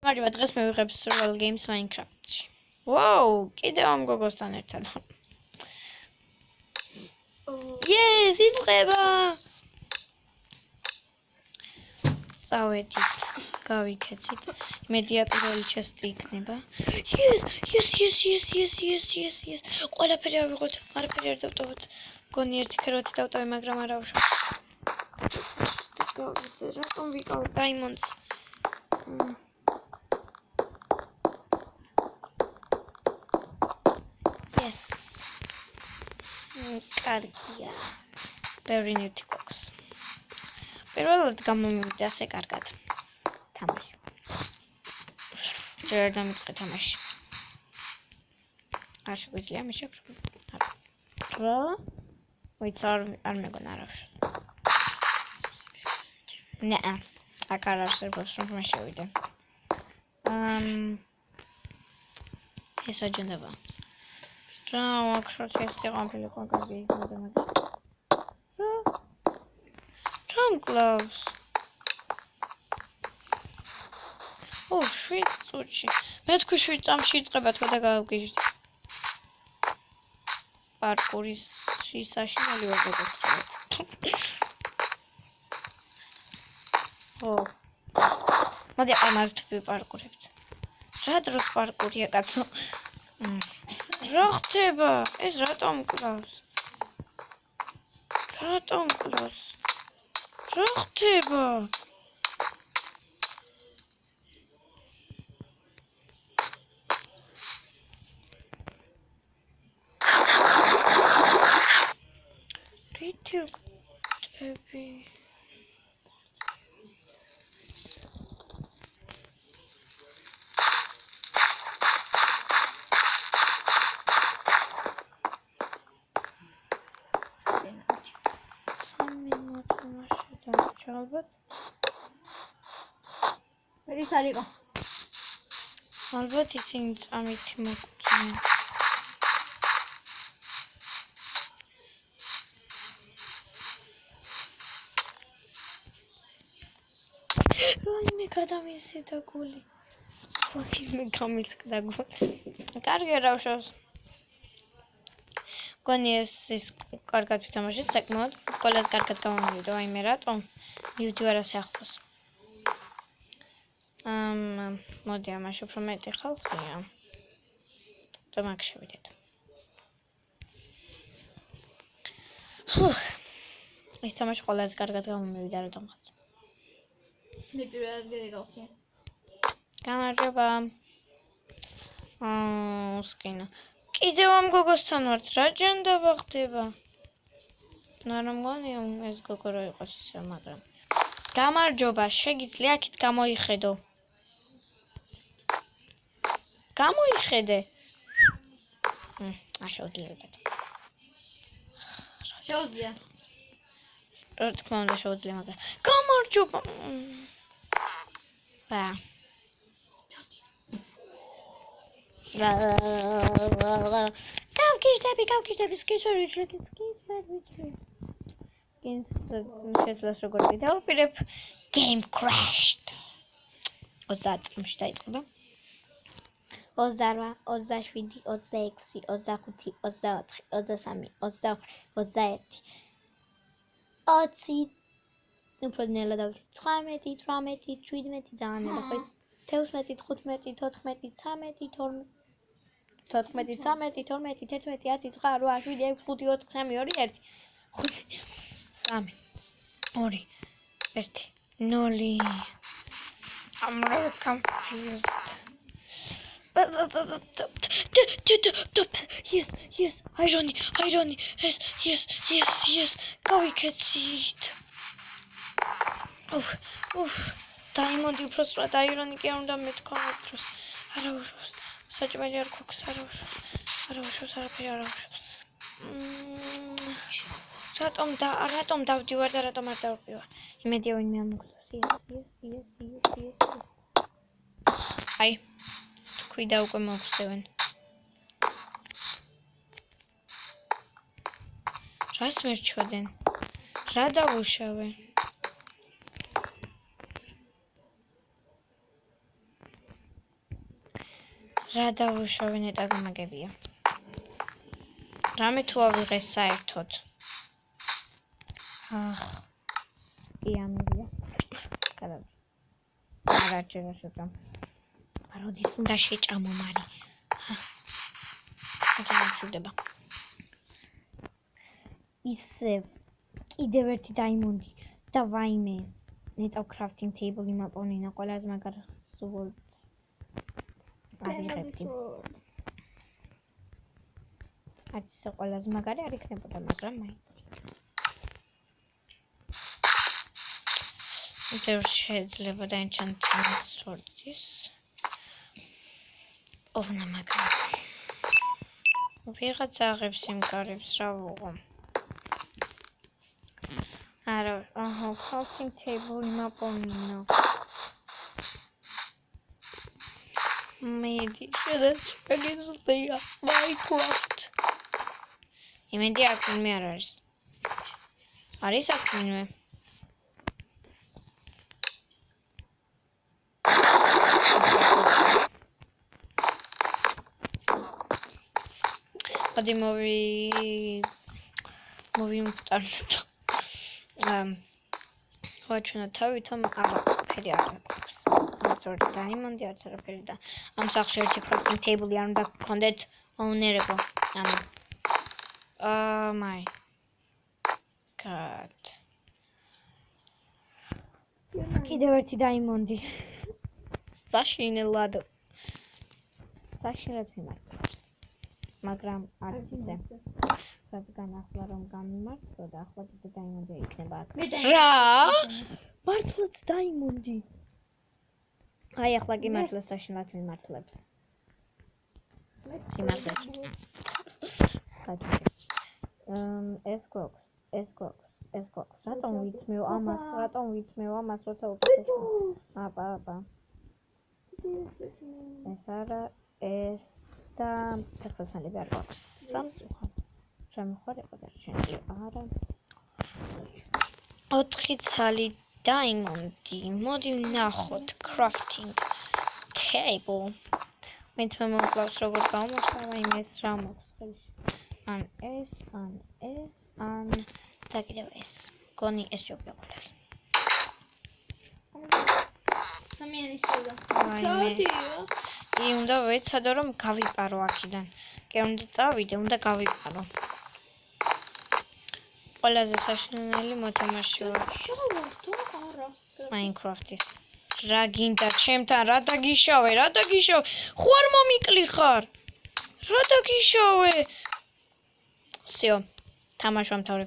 მარჯობა, დღეს მივიღებ survival games Minecraft-ში. Wow, კიდევ ამ გოგოსთან ერთად. Yes, იწყება. წავედით, გავიქეცით. იმედია პირველი ჩესტი იქნება. Yes. ყველაფერი არ ვიღოთ, არაფერი არ დავტოვოთ. გონი ერთი ქეროთი დავტოვე, მაგრამ არ ავშავ. რატომ ვიყავ diamonds? Yes. კარგია. ბევრი ნივთი გვაქვს. პირველად გამომივიდა ასე კარგად. თამაში. ჯერ დამიწყე თამაში. არ შეგვიძლია მე შევშო. რა? ვიც არ მეგონა რა. ნეა. აქ არ არსებობს რომ მე შევიდე. ეს აჯანდება. რა ვაქშოთ ეს ყოფილი კონკრეტი იქნება მაგრამ. Gloves. Oh, shit, წუთში. მე თქვი 7 წამში იწყება თქვა და გავგიჟდი. პარკურის საშინელი ვაგებად. ო. მოდი ამას ვიპარკურებთ. რა დროს პარკურია კაცო? რა ხდება? ეს რატომ კლავს? რატომ კლავს? რა ხდება? რითი ხტები? ალბათ ეს არისო ალბათ ისინი წამით მოგწონენ რაიმე გადამისიდა გული რაიმე გამისკდა გული კარგი რავშავს გონი ეს კარგად ვთამაშეთ საკმაოდ ყველას კარგად გამომივიდა აიმე რატომ მივდი ვარასე ახლოს მოდი ამაში უფრო მეტი ხალხია და მაგ შევიდეთ ეს თამაში ყველას კარგად გამომივიდა რატომღაც მე პირველად გეგავთი გამარჯობა სკინა კიდევ ამ გოგოსთან ვართ რა ჯანდაბა ხდება ნანა მგონია ეს გოგო რა იყოს ისე მაგრამ გამარჯობა შეგიძლია აქეთ გამოიხედო გამოიხედე შეუძლიათ შეუძლია რა თქმა უნდა შეუძლია მაგრამ გამარჯობა გავგიჟდები სკისვერვიჩლები შეძლოს როგორ ვიდაუპირებ game crashed 30 წამში დაიწყება 28 27 26 25 24 23 24 21 20 უფრო ნელა და 19 18 17 ძალიან ნელა ხო 11 15 14 13 12 14 13 12 11 10 9 8 7 6 5 4 3 2 1 3 2 1 0 I'm really confused yes irony yes გავიქეცით დაიმონდი უფრო სწრაფად irony კი არ უნდა მეთქვა დროს არა უშავს საჭმელი არ გვაქვს არა უშავს არაფერი არ უშავს რატომ დავდივარ და რატომ არ დავდივარ იმედია ვინმე ამოგწევს აი თქვი და უკვე მოგწევენ რას მერჩვენ რა დავუშავე რა დავუშოვე ნეტა გამაგებია. რამე თუ ავიღეს საერთოდ. კი ამილია. გადავ. არა ჯერა შევდამ. როდის უნდა შეჭამო მარი. აღარ ისევ კიდევ ერთი დაიმონდი და ვაიმე. ნეტა crafting table იმაპონინა ყველაზე მაგარ სულ აღიღებდი. არც ისე ყველაზე მაგარი არ იქნებოდა, მაგრამ მაინც. There შეიძლება დაენჩანტინგ სორტის. ოღონდ მაგარი. ვიღაც აღებს იმ კარებს რა ვუღო. არა, crafting table იმაპონინა. მედი შედასწრებია Minecraft. იმედი აქ მე არ არის. არის აქ მე. ადი მოვიმტარდა. ვაჩვენა თავითომ აღაფერი არ აქვს. სწორედ დაიმონდი არც არაფერი და ამ სახში ერთი crafting table-ი არ უნდა გქონდეთ owner-ებო. ანუ Oh my god. კიდევ ერთი დაიმონდი. საშინელად. საშინელად მიმართავს. მაგრამ არც ისე. რადგან ახლა რომ გამიმართო და ახლა კიდე დაიმონდი იქნება აქ. რა? მართლაც დაიმონდი. აი ახლა კი მართლა საშინელად მიმართლებს. სიმართლეც. ეს გვაქვს. რატომ ვიცმევ ამას, როცა უკეთეს. აბა. ეს არა, ეს და ფეხსაცმელები არ გვაქვს. სამწუხაროდ. შემოხარება და შენი არა. 4 ცალი დაიმონდი. მოდი ვნახოთ crafting table. მე თვითონ მომკლავს როგორ გამოსავა იმ ეს რა მოხდეს. ან ეს და კიდევ ეს. გონი ეს ჯობია ყველას. სამიანი სულა. უნდა ვეცადო რომ გავიპარო აქედან. კი უნდა წავიდე, უნდა გავიპარო. ყველაზე საშინელი მოთამაშე ვარ. Minecraft-ის. რა გინდა ჩემთან, რა დაგიშავე? ხო არ მომიკლი ხარ? რა დაგიშავე? всё, თამაშ ვამთავრებ.